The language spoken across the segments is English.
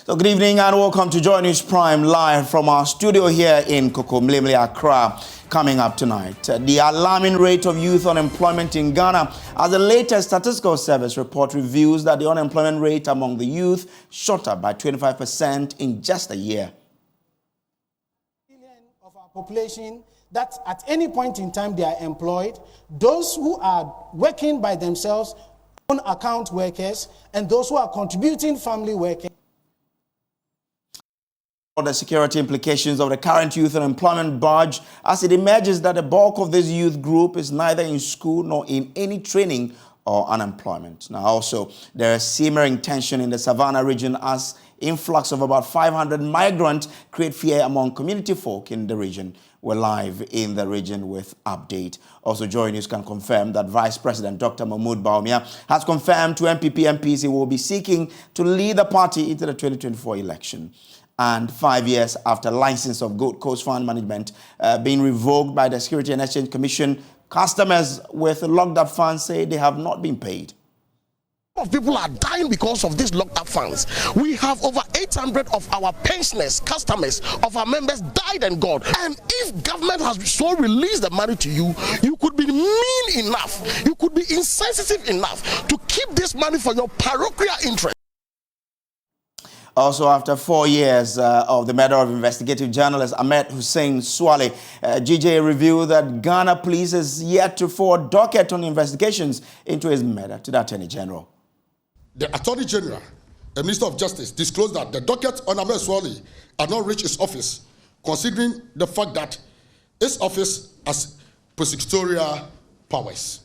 So good evening and welcome to Joy News Prime live from our studio here in Kokomlemle, Accra. Coming up tonight, the alarming rate of youth unemployment in Ghana, as the latest Statistical Service report reveals that the unemployment rate among the youth shot up by 25% in just a year. Of our population that at any point in time they are employed, those who are working by themselves, own account workers, and those who are contributing family workers. The security implications of the current youth unemployment budge, as it emerges that the bulk of this youth group is neither in school nor in any training or unemployment. Now also, there is simmering tension in the Savannah region as influx of about 500 migrants create fear among community folk in the region. We're live in the region with update. Also, Joy News can confirm that Vice President Dr. Mahmoud Bawumia has confirmed to MPP MPs he will be seeking to lead the party into the 2024 election. And 5 years after license of Gold Coast Fund Management being revoked by the Security and Exchange Commission, customers with locked up funds say they have not been paid. People are dying because of these locked up funds. We have over 800 of our pensioners, customers of our members died and gone. And if government has so released the money to you, you could be mean enough, you could be insensitive enough to keep this money for your parochial interest. Also, after 4 years of the murder of investigative journalist Ahmed Hussein Swale, GJ revealed that Ghana police is yet to forward docket on investigations into his murder to the Attorney General. The Attorney General and Minister of Justice disclosed that the docket on Ahmed Swale had not reached his office, considering the fact that his office has prosecutorial powers.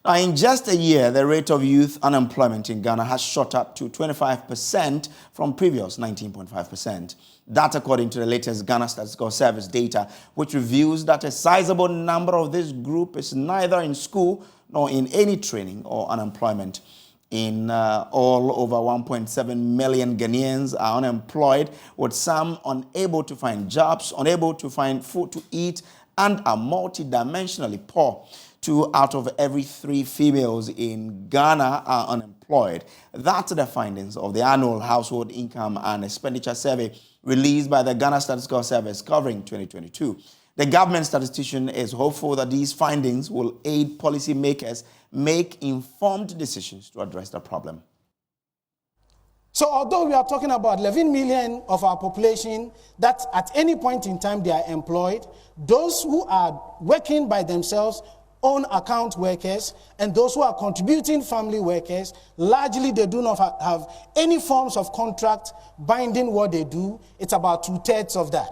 In just a year, the rate of youth unemployment in Ghana has shot up to 25% from previous 19.5%. That according to the latest Ghana Statistical Service data, which reveals that a sizable number of this group is neither in school nor in any training or unemployment. In all, over 1.7 million Ghanaians are unemployed, with some unable to find jobs, unable to find food to eat, and are multidimensionally poor. 2 out of every 3 females in Ghana are unemployed. That's the findings of the annual Household Income and Expenditure Survey released by the Ghana Statistical Service covering 2022. The government statistician is hopeful that these findings will aid policymakers make informed decisions to address the problem. So although we are talking about 11 million of our population that at any point in time they are employed, those who are working by themselves, own account workers, and those who are contributing family workers, largely they do not have any forms of contract binding what they do. It's about 2/3 of that.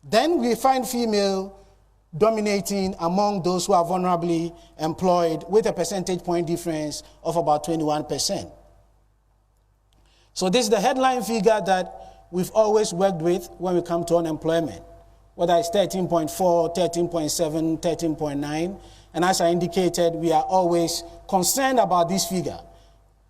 Then we find female dominating among those who are vulnerably employed with a percentage point difference of about 21%. So this is the headline figure that we've always worked with when we come to unemployment, whether it's 13.4, 13.7, 13.9. And as I indicated, we are always concerned about this figure.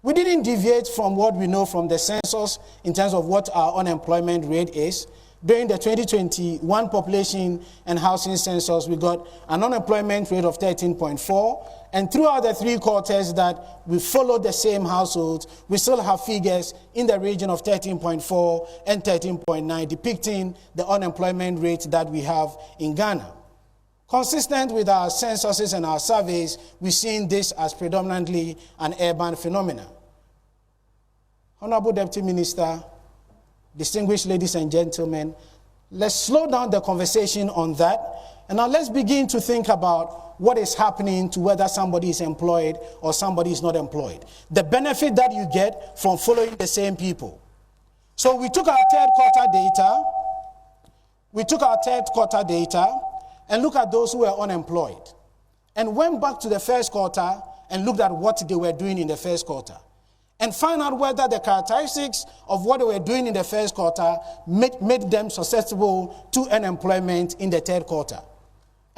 We didn't deviate from what we know from the census in terms of what our unemployment rate is. During the 2021 population and housing census, we got an unemployment rate of 13.4. And throughout the 3 quarters that we followed the same households, we still have figures in the region of 13.4 and 13.9, depicting the unemployment rate that we have in Ghana. Consistent with our censuses and our surveys, we've seen this as predominantly an urban phenomenon. Honorable Deputy Minister, distinguished ladies and gentlemen, let's slow down the conversation on that. And now let's begin to think about what is happening to whether somebody is employed or somebody is not employed. The benefit that you get from following the same people. So we took our third quarter data and looked at those who were unemployed and went back to the first quarter and looked at what they were doing in the first quarter, and find out whether the characteristics of what they were doing in the first quarter made them susceptible to unemployment in the third quarter.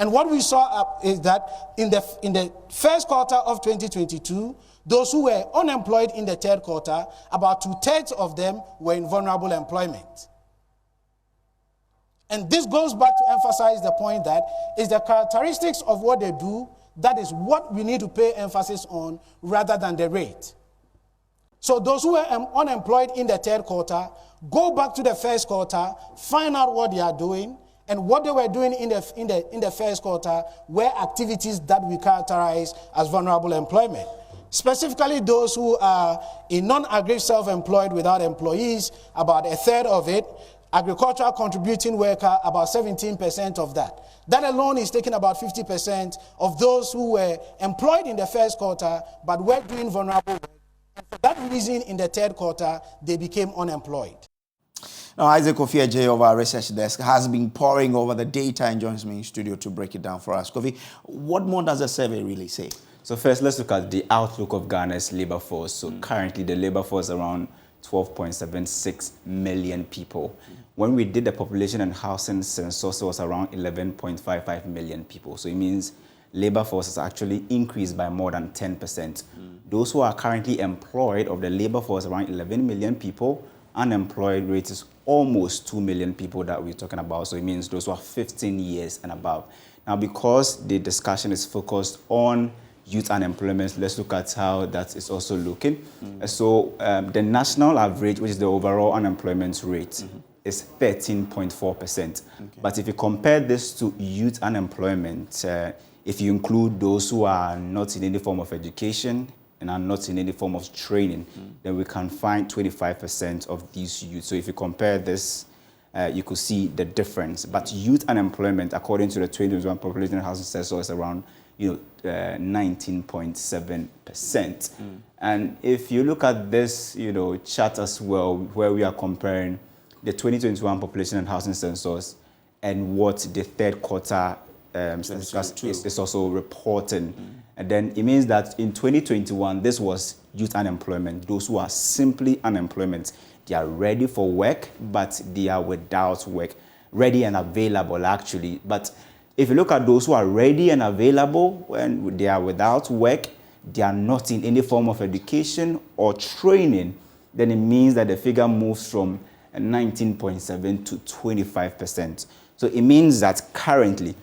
And what we saw is that in the first quarter of 2022, those who were unemployed in the third quarter, about 2/3 of them were in vulnerable employment. And this goes back to emphasize the point that it's the characteristics of what they do That is what we need to pay emphasis on rather than the rate. So those who are unemployed in the third quarter, go back to the first quarter, find out what they are doing, and what they were doing in the first quarter were activities that we characterize as vulnerable employment. Specifically those who are in non-agri self-employed without employees, about a third of it, agricultural contributing worker, about 17% of that. That alone is taking about 50% of those who were employed in the first quarter but were doing vulnerable work. And for that reason, in the third quarter, they became unemployed. Now, Isaac Kofi of our research desk has been poring over the data and joins me in studio to break it down for us. Kofi, what more does the survey really say? So first, let's look at the outlook of Ghana's labor force. So currently, the labor force is around 12.76 million people. When we did the population and housing census, it was around 11.55 million people. So it means labor force has actually increased by more than 10%. Those who are currently employed of the labor force, around 11 million people. Unemployed rate is almost 2 million people that we're talking about. So it means those who are 15 years and above. Now, because the discussion is focused on youth unemployment, let's look at how that is also looking. So the national average, which is the overall unemployment rate, is 13.4%. But if you compare this to youth unemployment, if you include those who are not in any form of education and are not in any form of training, then we can find 25% of these youth. So if you compare this, you could see the difference. But youth unemployment, according to the 2021 population and housing census, is around 19.7%. And if you look at this, chart as well, where we are comparing the 2021 population and housing census and what the third quarter is also reporting. And then it means that in 2021, this was youth unemployment. Those who are simply unemployment, they are ready for work, but they are without work. Ready and available, actually. But if you look at those who are ready and available, when they are without work, they are not in any form of education or training, then it means that the figure moves from 19.7 to 25%. So it means that currently,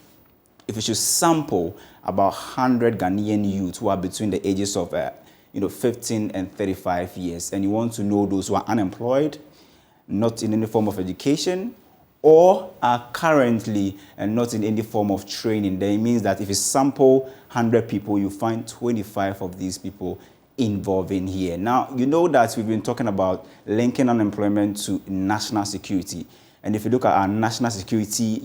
if you should sample about 100 Ghanaian youth who are between the ages of 15 and 35 years, and you want to know those who are unemployed, not in any form of education, or are currently not in any form of training, then it means that if you sample 100 people, you find 25 of these people involving here. Now, you know that we've been talking about linking unemployment to national security. And if you look at our national security,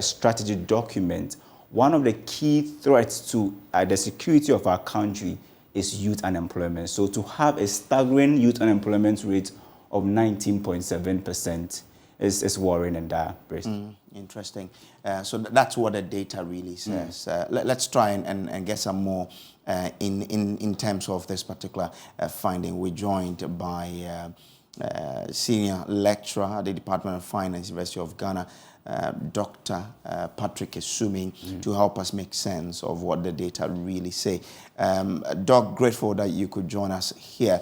strategy document, one of the key threats to the security of our country is youth unemployment. So to have a staggering youth unemployment rate of 19.7% is worrying and dire. Interesting. So that's what the data really says. Let's try and get some more in terms of this particular finding. We're joined by senior lecturer at the Department of Finance, University of Ghana, Dr. Patrick Esumi, to help us make sense of what the data really say. Doc, grateful that you could join us here.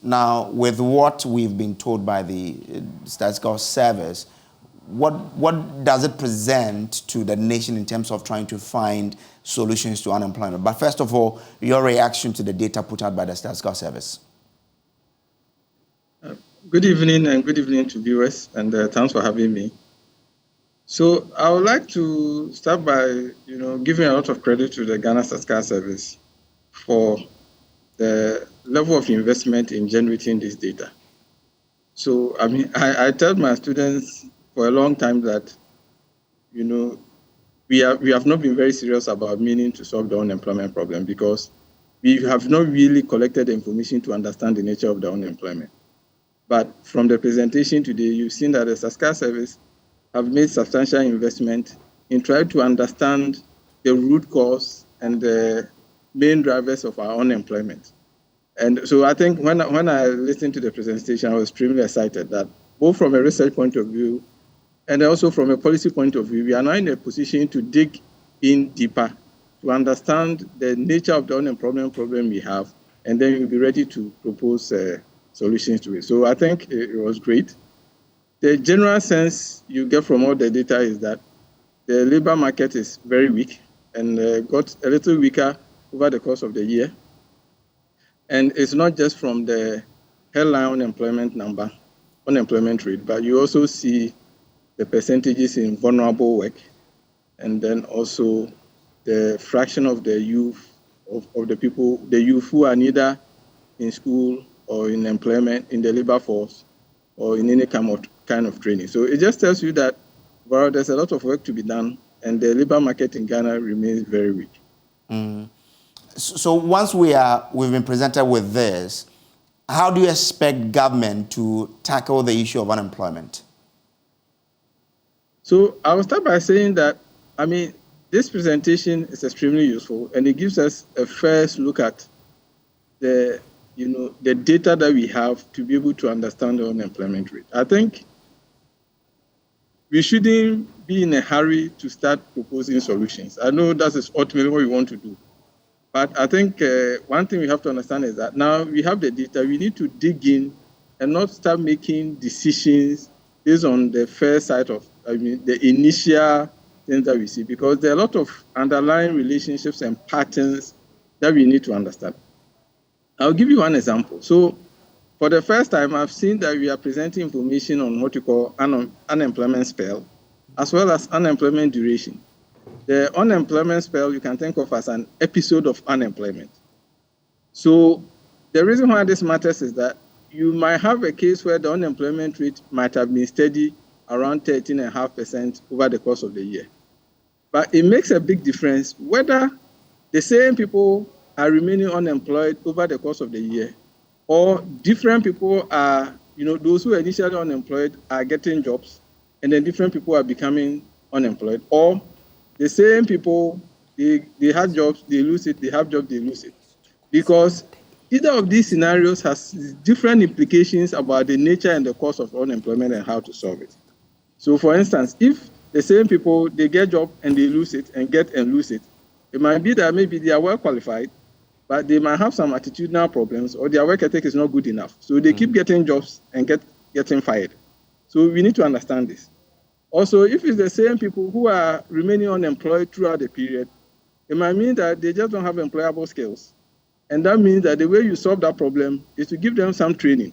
Now, with what we've been told by the Statistical Service, what does it present to the nation in terms of trying to find solutions to unemployment? But first of all, your reaction to the data put out by the Statistical Service. Good evening, and good evening to viewers, and thanks for having me. So I would like to start by, giving a lot of credit to the Ghana Statistical Service for the level of investment in generating this data. So, I tell my students for a long time that, we have not been very serious about meaning to solve the unemployment problem because we have not really collected the information to understand the nature of the unemployment. But from the presentation today, you've seen that the Statistical Service have made substantial investment in trying to understand the root cause and the main drivers of our unemployment. And so I think when I listened to the presentation, I was extremely excited that both from a research point of view and also from a policy point of view, we are now in a position to dig in deeper to understand the nature of the unemployment problem we have, and then we'll be ready to propose solutions to it. So I think it was great. The general sense you get from all the data is that the labor market is very weak, and got a little weaker over the course of the year. And it's not just from the headline unemployment rate, but you also see the percentages in vulnerable work, and then also the fraction of the youth, of the youth who are neither in school or in employment, in the labor force, or in any kind of training. So it just tells you that, well, there's a lot of work to be done, and the labor market in Ghana remains very weak. So once we've been presented with this, how do you expect government to tackle the issue of unemployment? So I will start by saying that, this presentation is extremely useful, and it gives us a first look at the data that we have to be able to understand the unemployment rate. I think we shouldn't be in a hurry to start proposing solutions. I know that is ultimately what we want to do. But I think one thing we have to understand is that now we have the data, we need to dig in and not start making decisions based on the first sight of, the initial things that we see, because there are a lot of underlying relationships and patterns that we need to understand. I'll give you one example. So for the first time, I've seen that we are presenting information on what we call unemployment spell, as well as unemployment duration. The unemployment spell you can think of as an episode of unemployment. So the reason why this matters is that you might have a case where the unemployment rate might have been steady around 13.5% over the course of the year. But it makes a big difference whether the same people are remaining unemployed over the course of the year, or different people are, those who are initially unemployed are getting jobs, and then different people are becoming unemployed, or the same people, they have jobs, they lose it, they have jobs, they lose it. Because either of these scenarios has different implications about the nature and the cause of unemployment and how to solve it. So for instance, if the same people, they get job and they lose it, and get and lose it, it might be that maybe they are well qualified, but they might have some attitudinal problems, or their work ethic is not good enough. So they keep getting jobs and getting fired. So we need to understand this. Also, if it's the same people who are remaining unemployed throughout the period, it might mean that they just don't have employable skills. And that means that the way you solve that problem is to give them some training.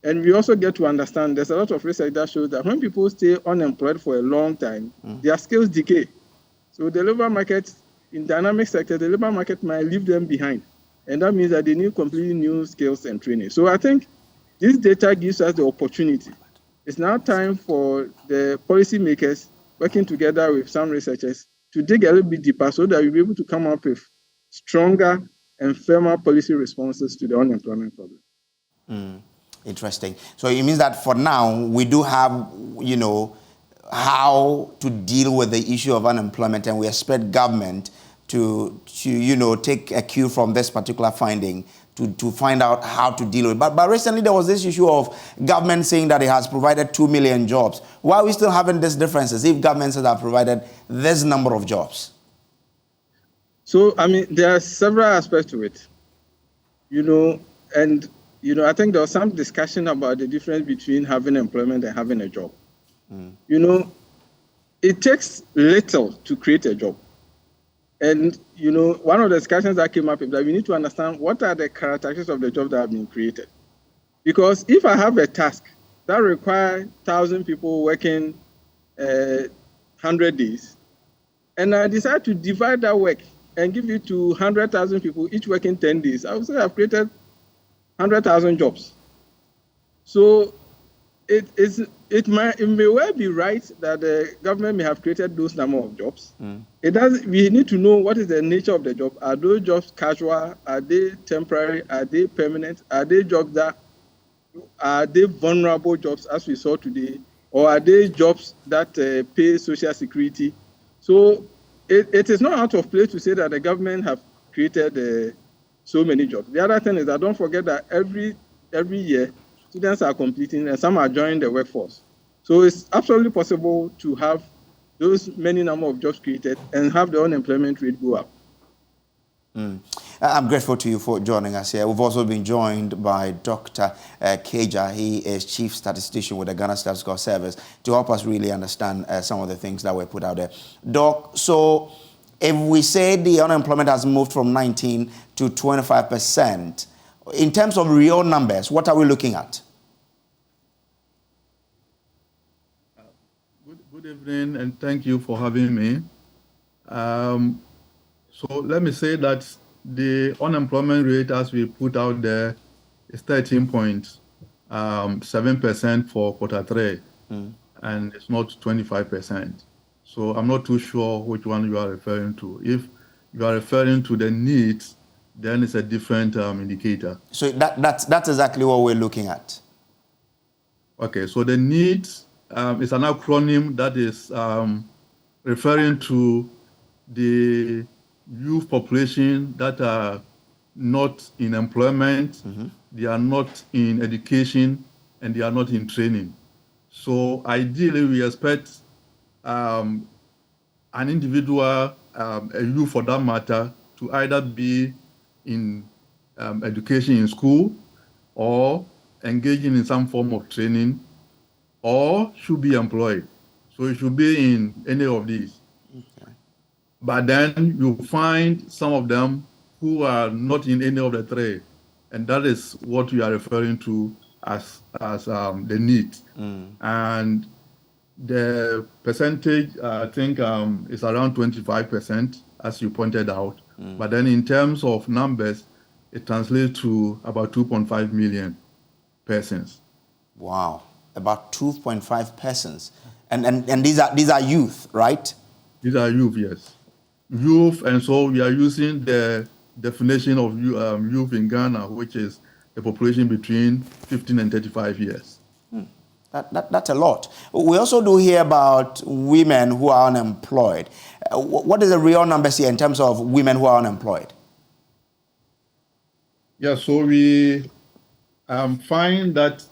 And we also get to understand there's a lot of research that shows that when people stay unemployed for a long time, their skills decay. So the labor market, in dynamic sector, the labor market might leave them behind. And that means that they need completely new skills and training. So I think this data gives us the opportunity. It's now time for the policymakers working together with some researchers to dig a little bit deeper so that we'll be able to come up with stronger and firmer policy responses to the unemployment problem. Interesting. So it means that for now, we do have, how to deal with the issue of unemployment, and we expect government to take a cue from this particular finding to find out how to deal with it. But recently there was this issue of government saying that it has provided 2 million jobs. Why are we still having these differences if government says have provided this number of jobs? So, there are several aspects to it, and, I think there was some discussion about the difference between having employment and having a job. It takes little to create a job. And, one of the discussions that came up is that we need to understand what are the characteristics of the job that have been created. Because if I have a task that requires 1,000 people working 100 days, and I decide to divide that work and give it to 100,000 people, each working 10 days, I would say I've created 100,000 jobs. So it may well be right that the government may have created those number of jobs. We need to know what is the nature of the job. Are those jobs casual? Are they temporary? Are they permanent? Are they jobs are they vulnerable jobs as we saw today? Or are they jobs that pay social security? So it is not out of place to say that the government have created so many jobs. The other thing is that don't forget that every year, students are completing and some are joining the workforce. So it's absolutely possible to have those many number of jobs created and have the unemployment rate go up. I'm grateful to you for joining us here. We've also been joined by Dr. Kojo. He is Chief Statistician with the Ghana Statistical Service to help us really understand some of the things that were put out there. Doc, so if we say the unemployment has moved from 19 to 25%, in terms of real numbers, what are we looking at? Good evening, and thank you for having me. So let me say that the unemployment rate, as we put out there, is 13.7% for quarter 3, and it's not 25%. So I'm not too sure which one you are referring to. If you are referring to the needs, then it's a different indicator. So that's exactly what we're looking at. Okay, so the needs is an acronym that is referring to the youth population that are not in employment, they are not in education, and they are not in training. So ideally, we expect an individual, a youth for that matter, to either be in education in school or engaging in some form of training or should be employed. So it should be in any of these. Okay. But then you find some of them who are not in any of the three. And that is what we are referring to as the need. And the percentage, I think, is around 25%, as you pointed out. But then in terms of numbers, it translates to about 2.5 million persons. Wow, about 2.5 persons. And these are youth, right? These are youth, yes. Youth, and so we are using the definition of youth in Ghana, which is the population between 15 and 35 years. That's a lot. We also do hear about women who are unemployed. What is the real numbers here in terms of women who are unemployed? Yeah, so we find that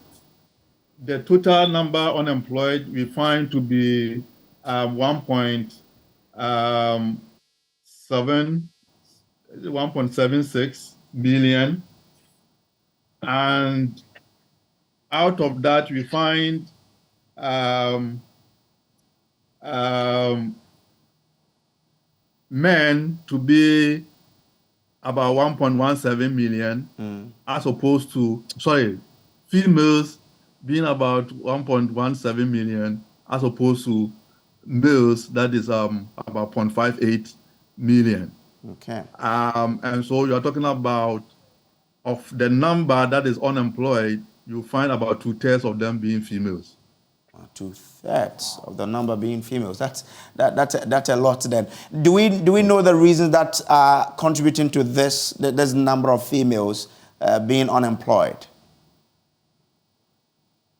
the total number unemployed we find to be 1.76 million, and out of that we find men to be about 1.17 million, as opposed to, females being about 1.17 million, as opposed to males, that is about 0.58 million. Okay. And so you're talking about, of the number that is unemployed, you find about 2/3 of them being females. 2/3 of the number being females. That's a lot then. Do we know the reasons that are contributing to this number of females being unemployed?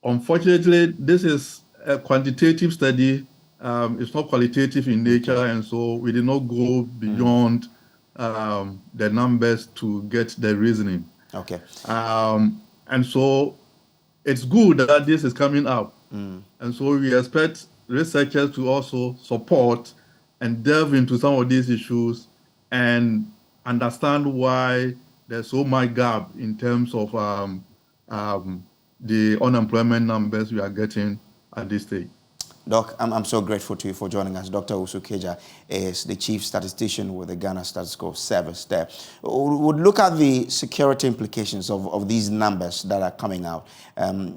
Unfortunately, this is a quantitative study. It's not qualitative in nature, and so we did not go beyond the numbers to get the reasoning. Okay. And so it's good that this is coming up. And so we expect researchers to also support and delve into some of these issues and understand why there's so much gap in terms of the unemployment numbers we are getting at this stage. Doc, I'm so grateful to you for joining us. Dr. Kojo is the chief statistician with the Ghana Statistical Service there. We'll look at the security implications of these numbers that are coming out.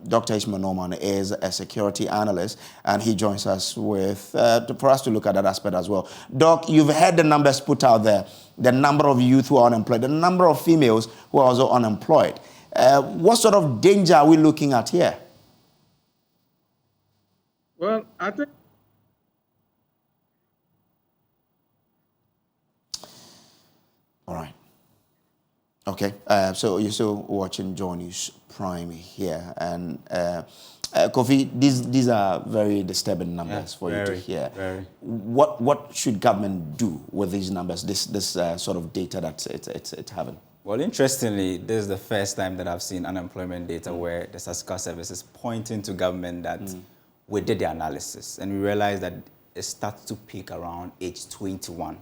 Dr. Ishmael Norman is a security analyst, and he joins us for us to look at that aspect as well. Doc, you've heard the numbers put out there, the number of youth who are unemployed, the number of females who are also unemployed. What sort of danger are we looking at here? Well, I think all right. Okay. So you're still watching Joy News Prime here, and Kofi, these are very disturbing numbers for you to hear. Very. What should government do with these numbers? This sort of data that it's having. Well, interestingly, this is the first time that I've seen unemployment data where the Statistical Service is pointing to government that we did the analysis and we realized that it starts to peak around age 21.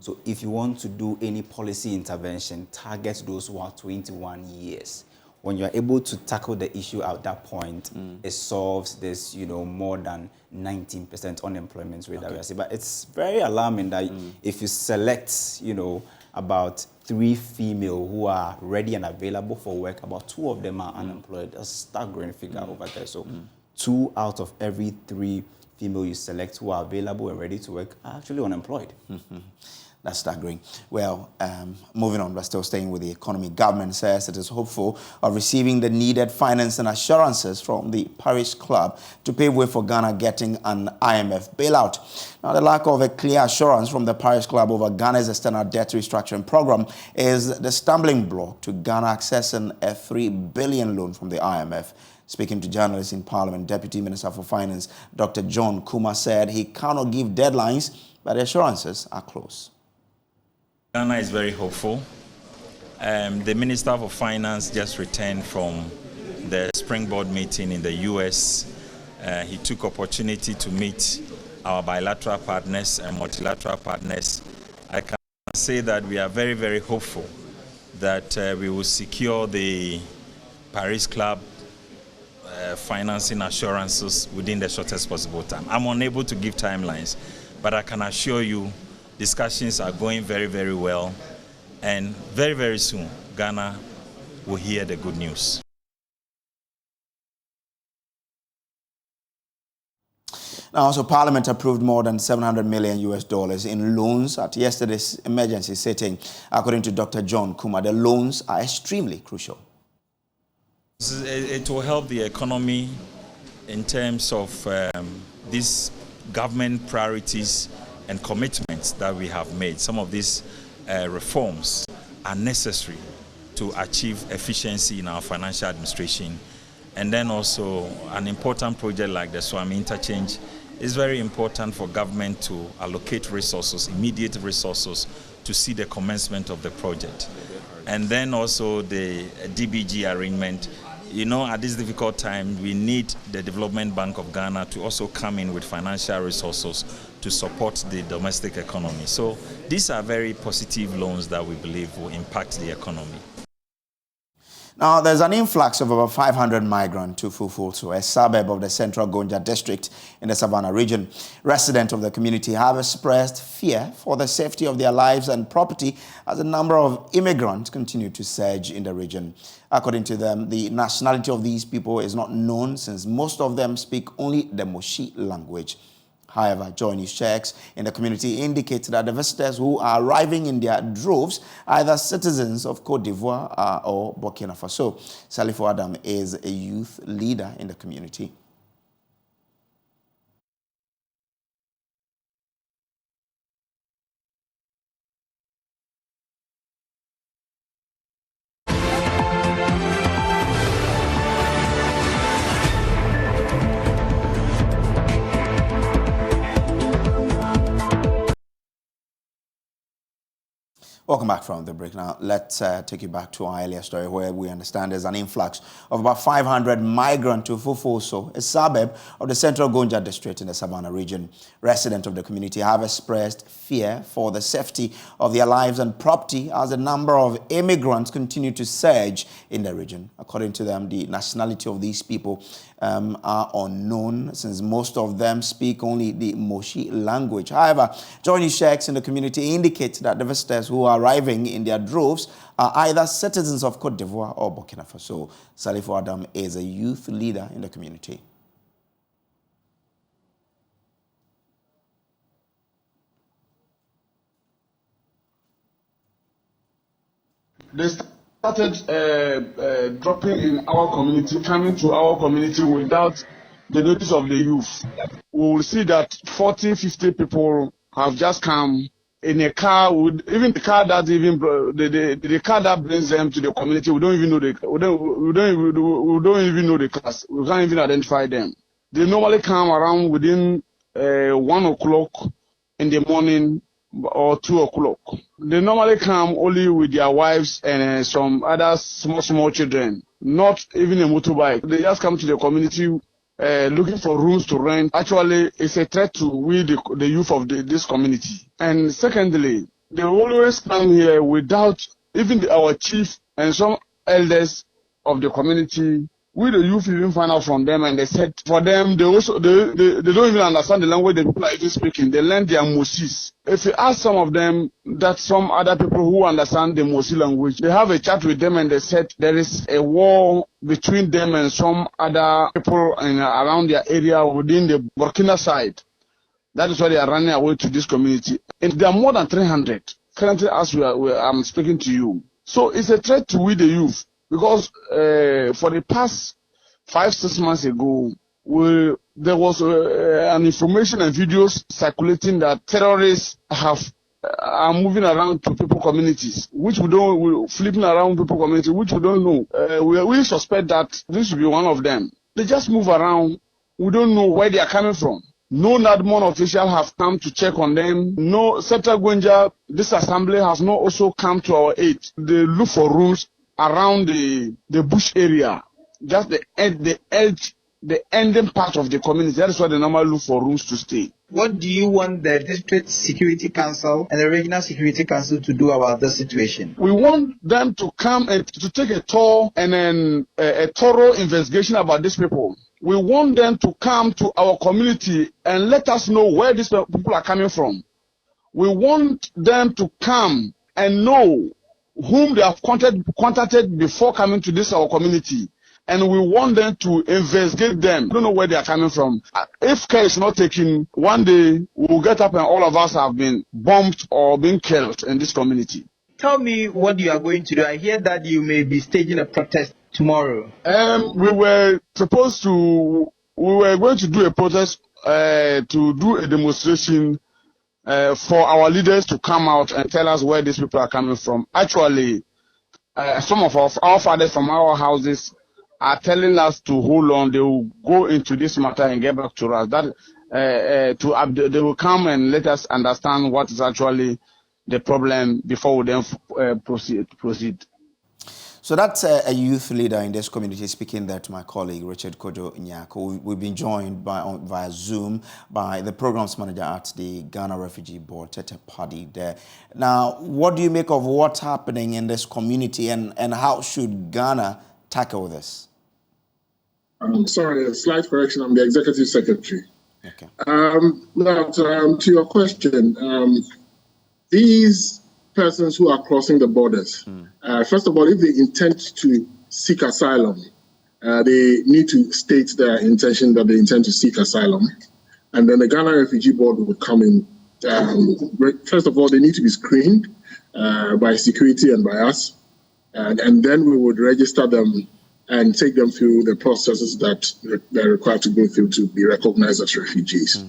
So if you want to do any policy intervention, target those who are 21 years. when you're able to tackle the issue at that point, it solves this, more than 19% unemployment rate that we are seeing. But it's very alarming that if you select, about 3 female who are ready and available for work, about 2 of them are unemployed. That's a staggering figure over there. So 2 out of every 3 female you select who are available and ready to work are actually unemployed. That's staggering. Well, moving on, but still staying with the economy, government says it is hopeful of receiving the needed finance and assurances from the Paris Club to pave way for Ghana getting an IMF bailout. Now, the lack of a clear assurance from the Paris Club over Ghana's external debt restructuring program is the stumbling block to Ghana accessing a $3 billion loan from the IMF. Speaking to journalists in Parliament, Deputy Minister for Finance, Dr. John Kuma, said he cannot give deadlines, but the assurances are close. Ghana is very hopeful. The Minister for Finance just returned from the Springboard meeting in the US. He took opportunity to meet our bilateral partners and multilateral partners. I can say that we are very, very hopeful that we will secure the Paris Club financing assurances within the shortest possible time. I'm unable to give timelines, but I can assure you discussions are going very, very well, and very, very soon, Ghana will hear the good news. Now, also, Parliament approved more than $700 million in loans at yesterday's emergency sitting. According to Dr. John Kuma, the loans are extremely crucial. It will help the economy in terms of these government priorities and commitments that we have made. Some of these reforms are necessary to achieve efficiency in our financial administration. And then also an important project like the Swami Interchange is very important for government to allocate resources, immediate resources, to see the commencement of the project. And then also the DBG arrangement. At this difficult time, we need the Development Bank of Ghana to also come in with financial resources to support the domestic economy. So these are very positive loans that we believe will impact the economy. Now, there's an influx of about 500 migrants to Fufuso, a suburb of the Central Gonja district in the Savannah region. Residents of the community have expressed fear for the safety of their lives and property as the number of immigrants continue to surge in the region. According to them, the nationality of these people is not known since most of them speak only the Moshi language. However, Joy News checks in the community indicate that the visitors who are arriving in their droves are either citizens of Côte d'Ivoire or Burkina Faso. Salifo Adam is a youth leader in the community. Welcome back from the break. Now, let's take you back to our earlier story where we understand there's an influx of about 500 migrants to Fufuso, a suburb of the Central Gonja district in the Savannah region. Residents of the community have expressed fear for the safety of their lives and property as the number of immigrants continue to surge in the region. According to them, the nationality of these people are unknown since most of them speak only the Moshi language. However, joining checks in the community indicate that the visitors who are arriving in their droves are either citizens of Côte d'Ivoire or Burkina Faso. Salifo Adam is a youth leader in the community. They started dropping in our community, coming to our community without the notice of the youth. We will see that 40, 50 people have just come in a car. Even the car that the car that brings them to the community, we don't even know we don't even know the class. We can't even identify them. They normally come around within 1 o'clock in the morning or 2 o'clock. They normally come only with their wives and some other small children, not even a motorbike. They just come to the community looking for rooms to rent. Actually, it's a threat to the youth of this community. And secondly, they always come here without even our chief and some elders of the community. We the youth even find out from them, and they said for them they don't even understand the language the people are even speaking. They learn their Mosis. If you ask some of them, that some other people who understand the Mosi language, they have a chat with them and they said there is a war between them and some other people around their area within the Burkina side. That is why they are running away to this community. And there are more than 300 currently as I'm speaking to you. So it's a threat to we the youth. Because for the past 5-6 months ago, there was an information and videos circulating that terrorists are moving around to people communities, which we're flipping around people communities, which we don't know. We suspect that this will be one of them. They just move around. We don't know where they are coming from. No NADMON official have come to check on them. No Secretary Gwenja, this assembly has not also come to our aid. They look for rooms around the bush area, just the edge, the ending part of the community. That is why they normally look for rooms to stay. What do you want the District Security Council and the Regional Security Council to do about this situation? We want them to come and to take a tour and then a thorough investigation about these people. We want them to come to our community and let us know where these people are coming from. We want them to come and know whom they have contacted before coming to this our community, and we want them to investigate them. We don't know where they are coming from. If care is not taken, one day we'll get up and all of us have been bombed or been killed in this community. Tell me what you are going to do. I hear that you may be staging a protest tomorrow. We were going to do a protest, to do a demonstration for our leaders to come out and tell us where these people are coming from. Actually, some of our fathers from our houses are telling us to hold on. They will go into this matter and get back to us. They will come and let us understand what is actually the problem before we then proceed. So that's a youth leader in this community speaking there to my colleague, Richard Kojo Nyako. We've been joined via Zoom by the programs manager at the Ghana Refugee Board, Tete Paddy there. Now, what do you make of what's happening in this community and how should Ghana tackle this? Sorry, a slight correction. I'm the Executive Secretary. Okay. Now, to your question, these persons who are crossing the borders, first of all, if they intend to seek asylum, they need to state their intention that they intend to seek asylum. And then the Ghana Refugee Board would come in. First of all, they need to be screened by security and by us. And then we would register them and take them through the processes that they're required to go through to be recognized as refugees.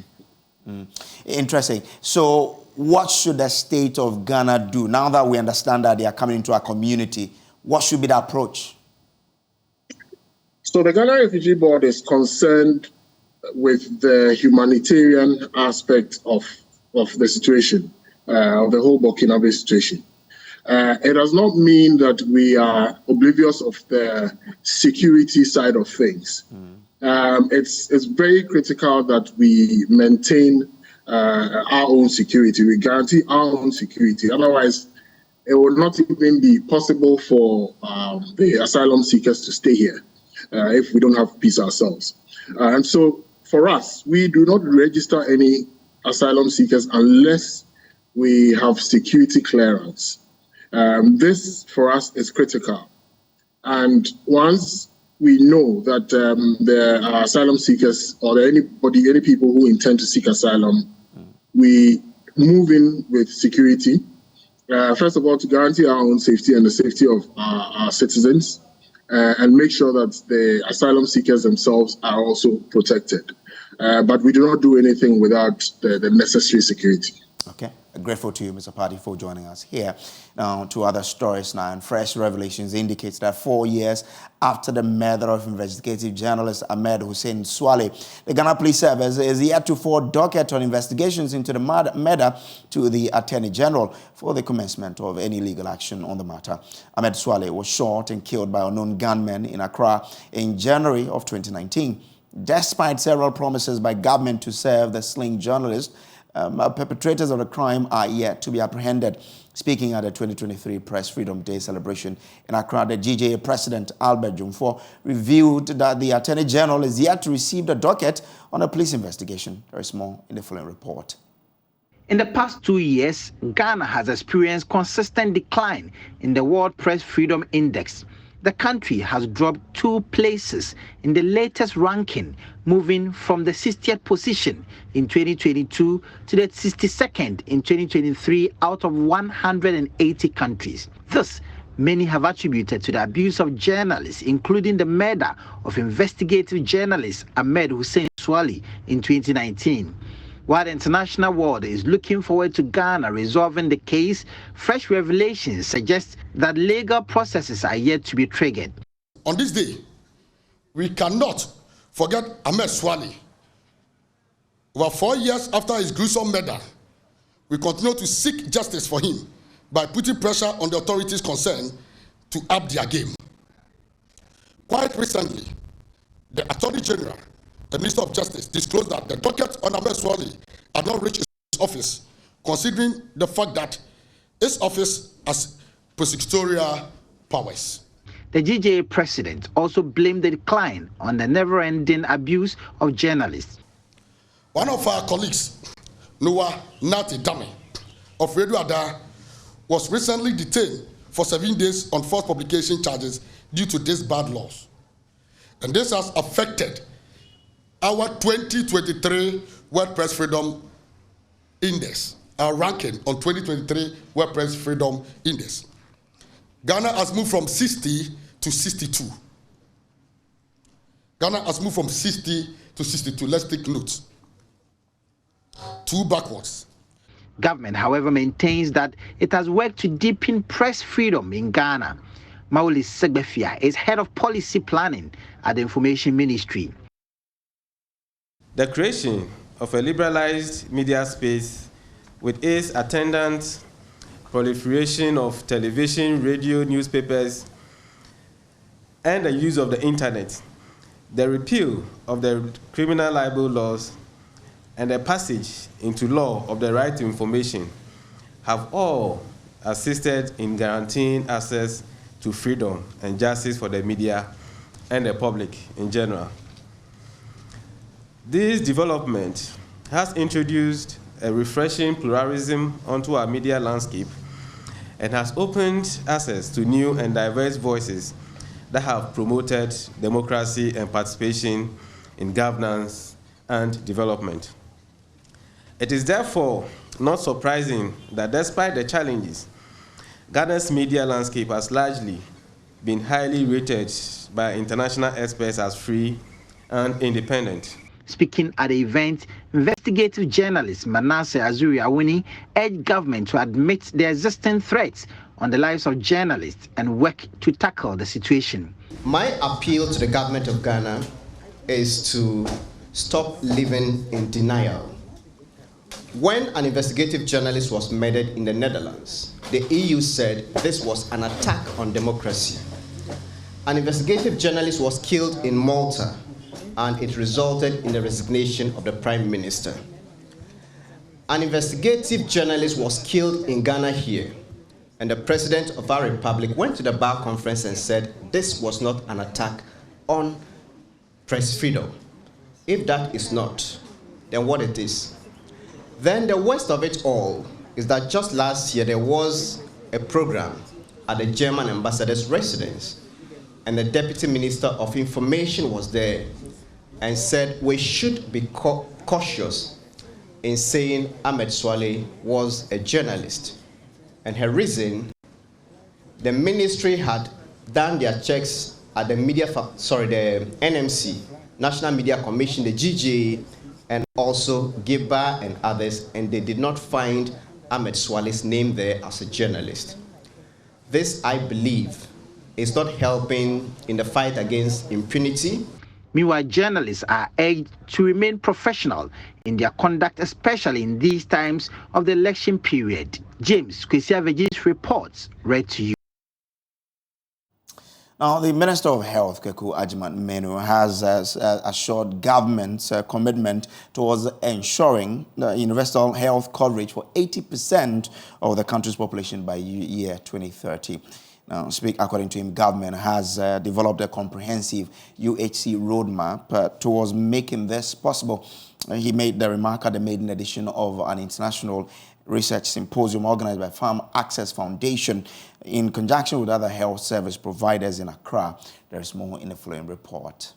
Interesting. So what should the state of Ghana do now that we understand that they are coming into our community? What should be the approach? So the Ghana Refugee Board is concerned with the humanitarian aspect of the situation, of the whole Burkinabe situation. It does not mean that we are oblivious of the security side of things. It's very critical that we maintain our own security. We guarantee our own security. Otherwise, it would not even be possible for the asylum seekers to stay here if we don't have peace ourselves. And so for us, we do not register any asylum seekers unless we have security clearance. This, for us, is critical. And once we know that there are asylum seekers or there are any people who intend to seek asylum, we move in with security. First of all, to guarantee our own safety and the safety of our citizens, and make sure that the asylum seekers themselves are also protected. But we do not do anything without the necessary security. Okay. Grateful to you, Mr. Paddy, for joining us here. Now, to other stories now, and fresh revelations indicates that 4 years after the murder of investigative journalist Ahmed Hussein Swale, the Ghana Police Service is yet to forward docket on investigations into the murder to the Attorney General for the commencement of any legal action on the matter. Ahmed Swale was shot and killed by unknown gunmen in Accra in January of 2019. Despite several promises by government to serve the slain journalist, perpetrators of the crime are yet to be apprehended. Speaking at the 2023 Press Freedom Day celebration in Accra, the GJA President Albert Jumfo revealed that the Attorney General is yet to receive the docket on a police investigation. There is more in the following report. In the past 2 years, Ghana has experienced consistent decline in the World Press Freedom Index. The country has dropped 2 places in the latest ranking, moving from the 60th position in 2022 to the 62nd in 2023 out of 180 countries. This many have attributed to the abuse of journalists, including the murder of investigative journalist Ahmed Hussein Swali in 2019. While the international world is looking forward to Ghana resolving the case, fresh revelations suggest that legal processes are yet to be triggered. On this day, we cannot forget Ahmed Swali. Over 4 years after his gruesome murder, we continue to seek justice for him by putting pressure on the authorities concerned to up their game. Quite recently, the Attorney General, the Minister of Justice, disclosed that the docket on Ahmed Swali had not reached his office, considering the fact that his office has prosecutorial powers. The GJA president also blamed the decline on the never-ending abuse of journalists. One of our colleagues, Noah Nati Dame of Radio Ada, was recently detained for 7 days on false publication charges due to these bad laws. And this has affected our 2023 World Press Freedom Index, our ranking on 2023 World Press Freedom Index. Ghana has moved from 60 to 62. Ghana has moved from 60 to 62. Let's take note. 2 backwards. Government, however, maintains that it has worked to deepen press freedom in Ghana. Mauli Segbefia is head of policy planning at the Information Ministry. The creation of a liberalized media space with its attendant proliferation of television, radio, newspapers, and the use of the internet, the repeal of the criminal libel laws, and the passage into law of the right to information have all assisted in guaranteeing access to freedom and justice for the media and the public in general. This development has introduced a refreshing pluralism onto our media landscape and has opened access to new and diverse voices that have promoted democracy and participation in governance and development. It is therefore not surprising that despite the challenges, Ghana's media landscape has largely been highly rated by international experts as free and independent. Speaking at the event, investigative journalist Manasseh Azuri Awuni urged government to admit the existing threats on the lives of journalists and work to tackle the situation. My appeal to the government of Ghana is to stop living in denial. When an investigative journalist was murdered in the Netherlands, the EU said this was an attack on democracy. An investigative journalist was killed in Malta, and it resulted in the resignation of the Prime Minister. An investigative journalist was killed in Ghana here, and the President of our Republic went to the Bar Conference and said this was not an attack on press freedom. If that is not, then what it is? Then the worst of it all is that just last year there was a program at the German ambassador's residence, and the Deputy Minister of Information was there and said we should be cautious in saying Ahmed Swali was a journalist. And her reason, the ministry had done their checks at the the NMC, National Media Commission, the GJA, and also Giba and others, and they did not find Ahmed Swali's name there as a journalist. This, I believe, is not helping in the fight against impunity. Meanwhile, journalists are urged to remain professional in their conduct, especially in these times of the election period. James Kwesiavejis reports, read to you. Now, the Minister of Health, Kojo Menu, has assured government's commitment towards ensuring the universal health coverage for 80% of the country's population by year 2030. Now, according to him, government has developed a comprehensive UHC roadmap towards making this possible. He made the remark at the maiden edition of an international research symposium organized by Farm Access Foundation in conjunction with other health service providers in Accra. There is more in the following report.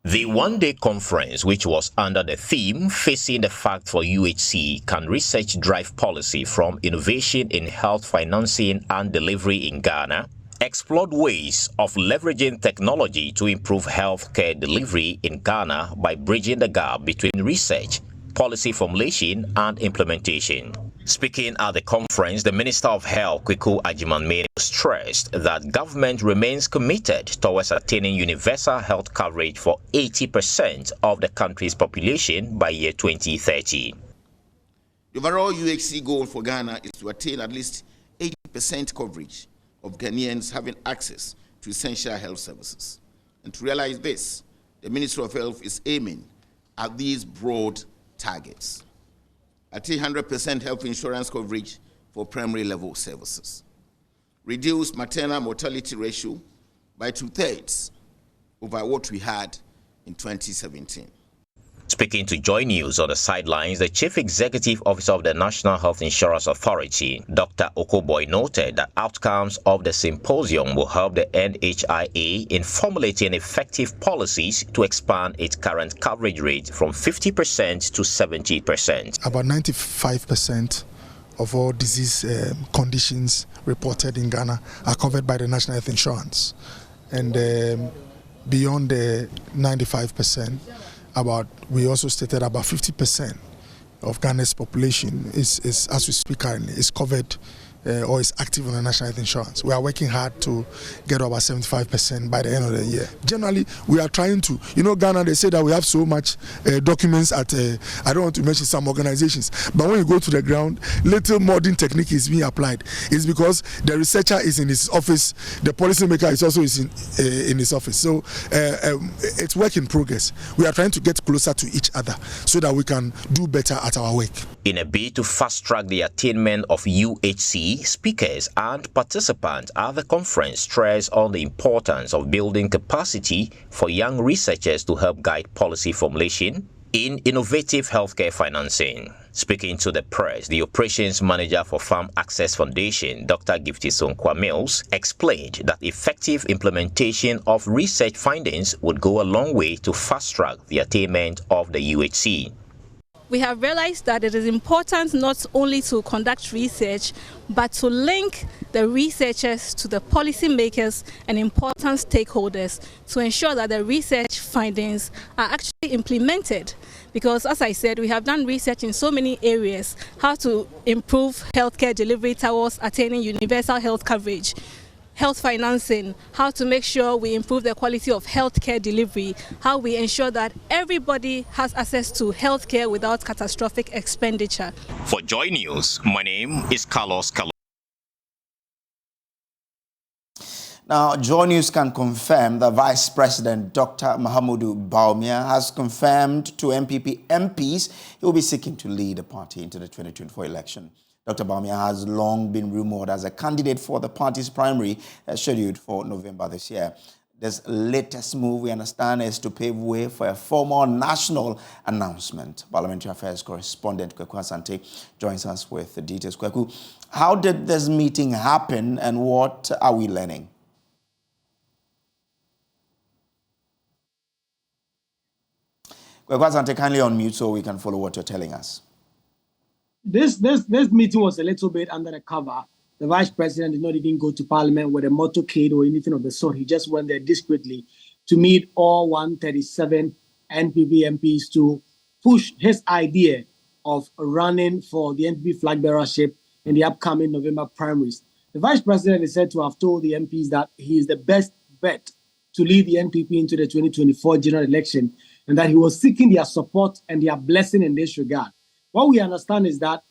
The one-day conference, which was under the theme Facing the Fact for UHC, Can Research Drive Policy from Innovation in Health Financing and Delivery in Ghana, explored ways of leveraging technology to improve healthcare delivery in Ghana by bridging the gap between research, policy formulation and implementation. Speaking at the conference, the Minister of Health, Kojo Menu, stressed that government remains committed towards attaining universal health coverage for 80% of the country's population by year 2030. The overall UHC goal for Ghana is to attain at least 80% coverage of Ghanaians having access to essential health services. And to realize this, the Ministry of Health is aiming at these broad targets. Attain 100% health insurance coverage for primary level services. Reduce maternal mortality ratio by 2/3 over what we had in 2017. Speaking to Joy News on the sidelines, the Chief Executive Officer of the National Health Insurance Authority, Dr. Okoboy, noted that outcomes of the symposium will help the NHIA in formulating effective policies to expand its current coverage rate from 50% to 70%. About 95% of all disease conditions reported in Ghana are covered by the National Health Insurance. And beyond the 95%, we also stated about 50% of Ghana's population is as we speak currently, is covered or is active on the National Health Insurance. We are working hard to get about 75% by the end of the year. Generally, we are trying to, Ghana, they say that we have so much documents at, I don't want to mention some organizations, but when you go to the ground, little modern technique is being applied. It's because the researcher is in his office, the policymaker is also in his office. So it's work in progress. We are trying to get closer to each other so that we can do better at our work. In a bid to fast-track the attainment of UHC, speakers and participants at the conference stress on the importance of building capacity for young researchers to help guide policy formulation in innovative healthcare financing. Speaking to the press, the operations manager for Farm Access Foundation, Dr. Gifty Sonkwa Mills, explained that effective implementation of research findings would go a long way to fast-track the attainment of the UHC. We have realized that it is important not only to conduct research, but to link the researchers to the policymakers and important stakeholders to ensure that the research findings are actually implemented. Because, as I said, we have done research in so many areas, how to improve healthcare delivery towards attaining universal health coverage, health financing, how to make sure we improve the quality of healthcare delivery, how we ensure that everybody has access to healthcare without catastrophic expenditure. For Joy News, my name is Carlos Carlos. Now, Joy News can confirm that Vice President Dr. Mahamudu Bawumia has confirmed to MPP MPs he will be seeking to lead the party into the 2024 election. Dr. Bawumia has long been rumored as a candidate for the party's primary scheduled for November this year. This latest move, we understand, is to pave way for a formal national announcement. Parliamentary Affairs correspondent Kweku Asante joins us with the details. Kweku, how did this meeting happen and what are we learning? Kweku Asante, kindly unmute so we can follow what you're telling us. This meeting was a little bit under the cover. The vice president did not even go to parliament with a motorcade or anything of the sort. He just went there discreetly to meet all 137 NPP MPs to push his idea of running for the NPP flag bearership in the upcoming November primaries. The vice president is said to have told the MPs that he is the best bet to lead the NPP into the 2024 general election and that he was seeking their support and their blessing in this regard. What we understand is that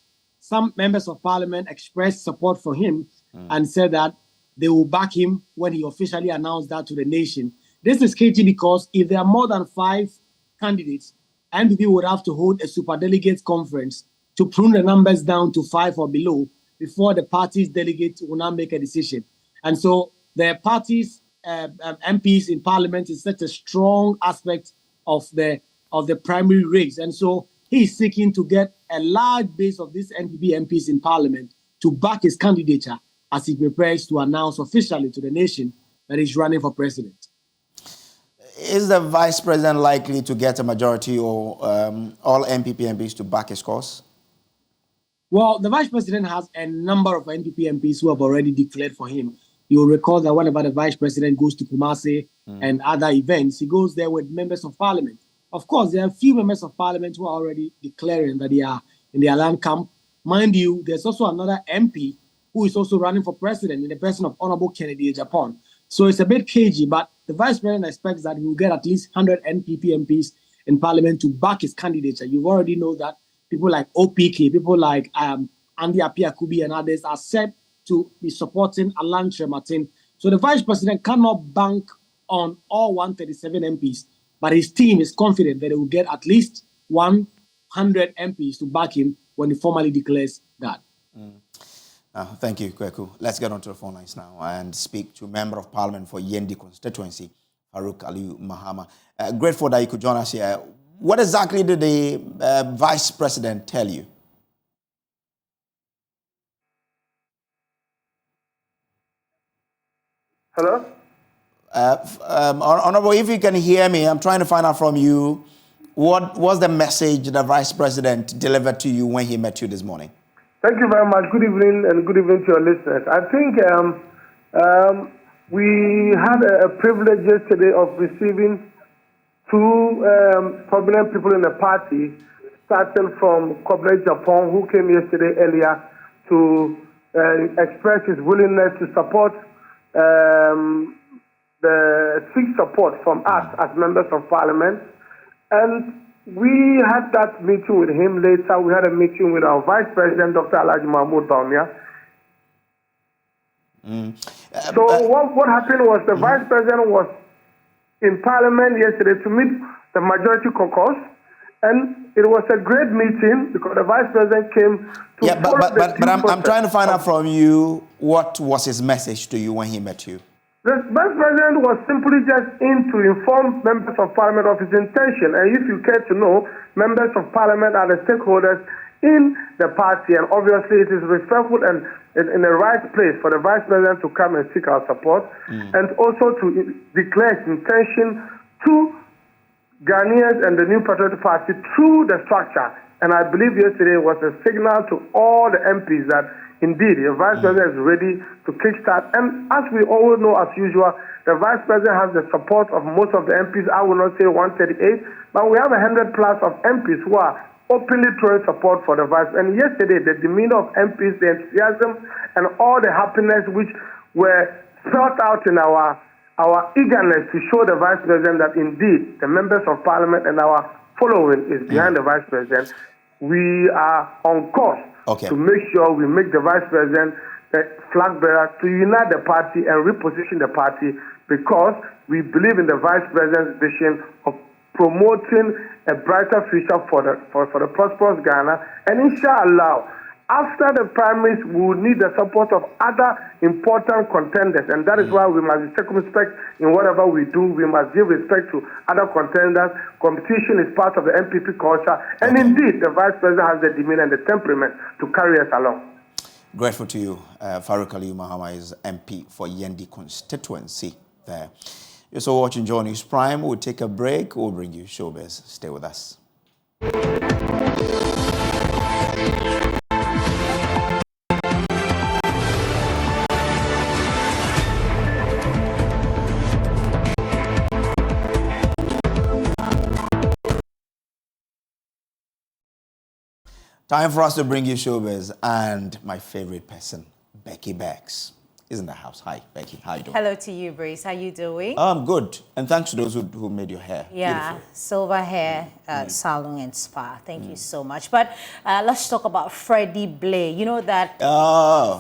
some members of parliament expressed support for him and said that they will back him when he officially announced that to the nation. This is key because if there are more than 5 candidates, NPP would have to hold a superdelegates conference to prune the numbers down to 5 or below before the party's delegates will now make a decision. And so the party's MPs in parliament is such a strong aspect of the primary race. And so he is seeking to get a large base of these NPP MPs in parliament to back his candidature as he prepares to announce officially to the nation that he's running for president. Is the vice president likely to get a majority or all NPP MPs to back his cause? Well, the vice president has a number of NPP MPs who have already declared for him. You'll recall that whenever the vice president goes to Kumasi and other events, he goes there with members of parliament. Of course, there are a few members of parliament who are already declaring that they are in their land camp. Mind you, there's also another MP who is also running for president in the person of Honorable Kennedy Japan. So it's a bit cagey, but the vice president expects that he will get at least 100 NPP MPs in parliament to back his candidature. You already know that people like OPK, people like Andy Apiakubi and others are said to be supporting Alan Martin. So the vice president cannot bank on all 137 MPs, but his team is confident that they will get at least 100 MPs to back him when he formally declares that. Thank you, Kweku. Let's get on to the phone lines now and speak to Member of Parliament for Yendi constituency, Farouk Aliyu Mahama. Grateful that you could join us here. What exactly did the Vice President tell you? Hello? Honorable, if you can hear me, I'm trying to find out from you, what was the message the Vice President delivered to you when he met you this morning? Thank you very much. Good evening, and good evening to your listeners. I think we had a privilege yesterday of receiving 2 prominent people in the party, starting from Kojo Japan, who came yesterday earlier to express his willingness to support seek support from us as members of parliament. And we had that meeting with him later. We had a meeting with our Vice President, Dr. Alhaji Mahmoud Bawumia. So what happened was the Vice President was in Parliament yesterday to meet the majority caucus, and it was a great meeting because the Vice President came to but I'm trying to find out from you, what was his message to you when he met you? The Vice President was simply just in to inform members of Parliament of his intention. And if you care to know, members of Parliament are the stakeholders in the party. And obviously it is respectful and in the right place for the Vice President to come and seek our support. And also to declare his intention to Ghanaians and the New Patriotic Party through the structure. And I believe yesterday was a signal to all the MPs that indeed, the Vice President is ready to kickstart. And as we all know, as usual, the Vice President has the support of most of the MPs. I will not say 138, but we have 100 plus of MPs who are openly throwing support for the Vice. And yesterday, the demeanor of MPs, the enthusiasm, and all the happiness which were spelled out in our eagerness to show the Vice President that indeed the members of Parliament and our following is behind the Vice President. We are on course to make sure we make the Vice President the flag bearer to unite the party and reposition the party, because we believe in the Vice President's vision of promoting a brighter future for the prosperous Ghana. And inshallah, after the primaries, we will need the support of other important contenders, and that is why we must be circumspect in whatever we do. We must give respect to other contenders. Competition is part of the MPP culture, and indeed, the Vice President has the demeanor and the temperament to carry us along. Grateful to you. Farouk Aliyu Mahama is MP for Yendi constituency there. You're so watching Joy News Prime. We'll take a break. We'll bring you showbiz. Stay with us. Time for us to bring you showbiz and my favorite person, Becky Bex, is in the house. Hi, Becky. How you doing? Hello to you, Brace. How you doing? Good. And thanks to those who made your hair. Yeah, beautiful. Silver hair salon and spa. Thank you so much. But let's talk about Freddie Blay. You know that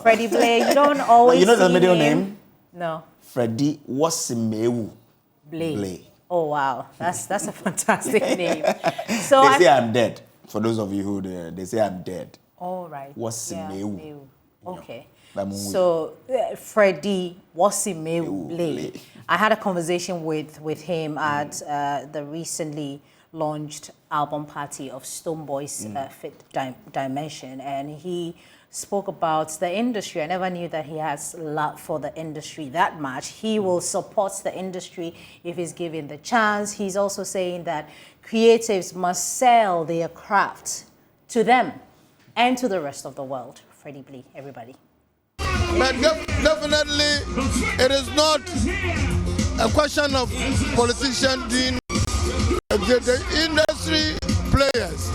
Freddie Blay, you don't always you know the see middle him. name? No. Freddie Wasimewu Blay. Oh wow, that's a fantastic name. So they say I'm dead. For those of you who they say I'm dead. All right. Wasimewu. Okay. Yeah. So Freddie Wasimewu Blay. I had a conversation with him at the recently launched album party of Stonebwoy's Fifth Dimension, and he spoke about the industry. I never knew that he has love for the industry that much. He will support the industry if he's given the chance. He's also saying that creatives must sell their craft to them and to the rest of the world. Freddie Blay, everybody. But definitely, it is not a question of politicians doing the industry players,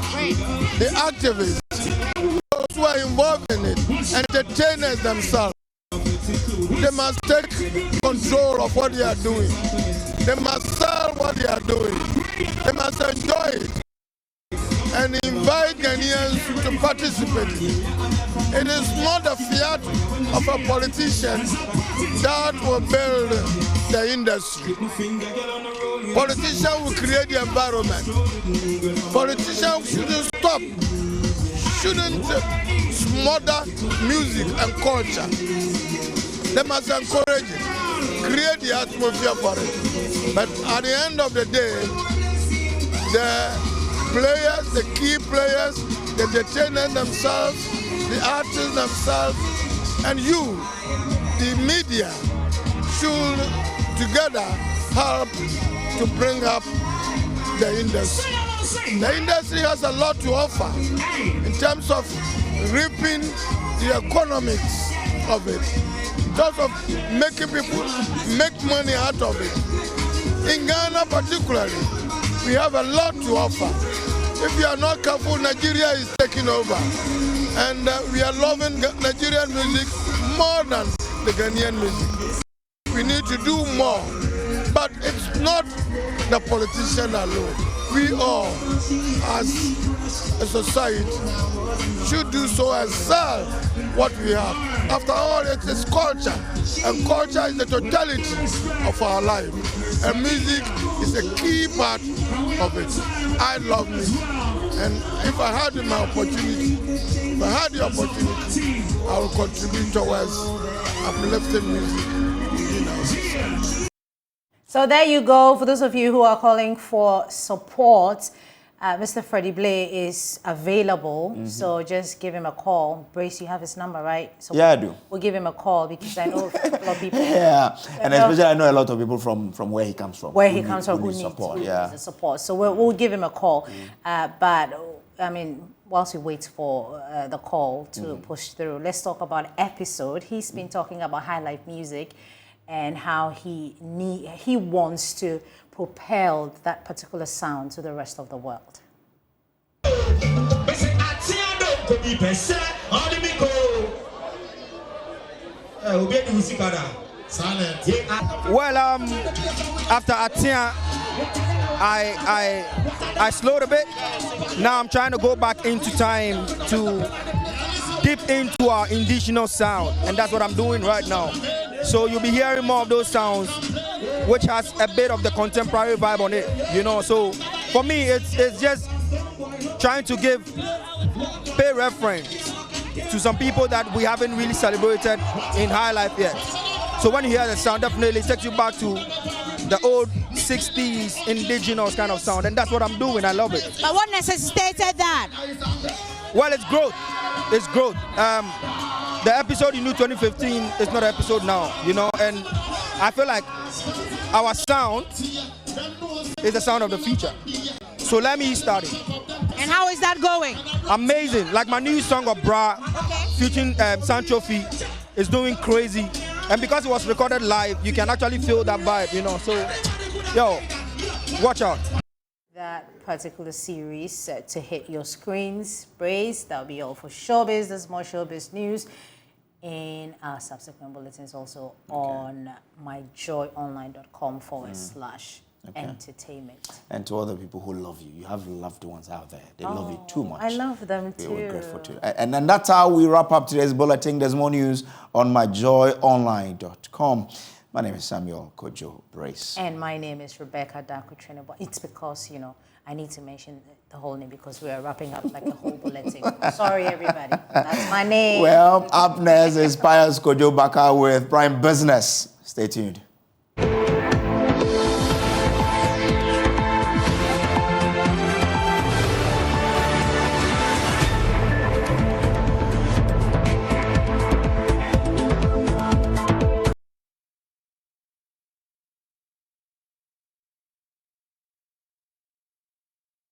the activists, those who are involved in it, entertainers themselves. They must take control of what they are doing. They must sell what they are doing. They must enjoy it and invite Ghanaians to participate in it. It is not the fiat of a politician that will build the industry. Politicians will create the environment. Politicians shouldn't smother music and culture. They must encourage it, create the atmosphere for it. But at the end of the day, the players, the key players, the entertainers themselves, the artists themselves, and you, the media, should together help to bring up the industry. The industry has a lot to offer in terms of reaping the economics of it, in terms of making people make money out of it. In Ghana particularly, we have a lot to offer. If we are not careful, Nigeria is taking over. And we are loving Nigerian music more than the Ghanaian music. We need to do more. But it's not the politician alone. We all, as a society, should do so and sell what we have. After all, it is culture. And culture is the totality of our life. And music is a key part of it. I love music. And if I had the opportunity, I will contribute towards uplifting music in our society. So there you go. For those of you who are calling for support, Mr. Freddie Blay is available. So just give him a call. Brace, you have his number, right? So yeah, I do. We'll give him a call because I know a couple of people. Yeah, and especially I know a lot of people from where he comes from. Where he comes from, who needs support. the support. So we'll give him a call. But, I mean, whilst we wait for the call to push through, let's talk about episode. He's been talking about high life music and how he wants to propel that particular sound to the rest of the world. Well, after Atia, I slowed a bit. Now I'm trying to go back into time to dip into our indigenous sound, and that's what I'm doing right now. So you'll be hearing more of those sounds, which has a bit of the contemporary vibe on it, you know. So for me, it's just trying to pay reference to some people that we haven't really celebrated in high life yet. So when you hear the sound, definitely it takes you back to the old 60s indigenous kind of sound, and that's what I'm doing. I love it. But what necessitated that? Well, it's growth. It's growth. The episode you knew 2015 is not an episode now, you know, and I feel like our sound is the sound of the future. So let me start it. And how is that going? Amazing. Like my new song of Bra, featuring Sancho Fee, is doing crazy. And because it was recorded live, you can actually feel that vibe, you know. So, yo, watch out. That particular series set to hit your screens. Brace, that'll be all for Showbiz. There's more Showbiz news in our subsequent bulletins, also on myjoyonline.com/. entertainment. And to other people who love you. You have loved ones out there. They love you too much. I love them too. We're grateful too. And then that's how we wrap up today's bulletin. There's more news on myjoyonline.com. My name is Samuel Kojo Brace. And my name is Rebecca Daku. It's because, I need to mention the whole name because we are wrapping up like a whole bulletin. Sorry, everybody. That's my name. Well, up next is Pius Kojo Baka with Prime Business. Stay tuned.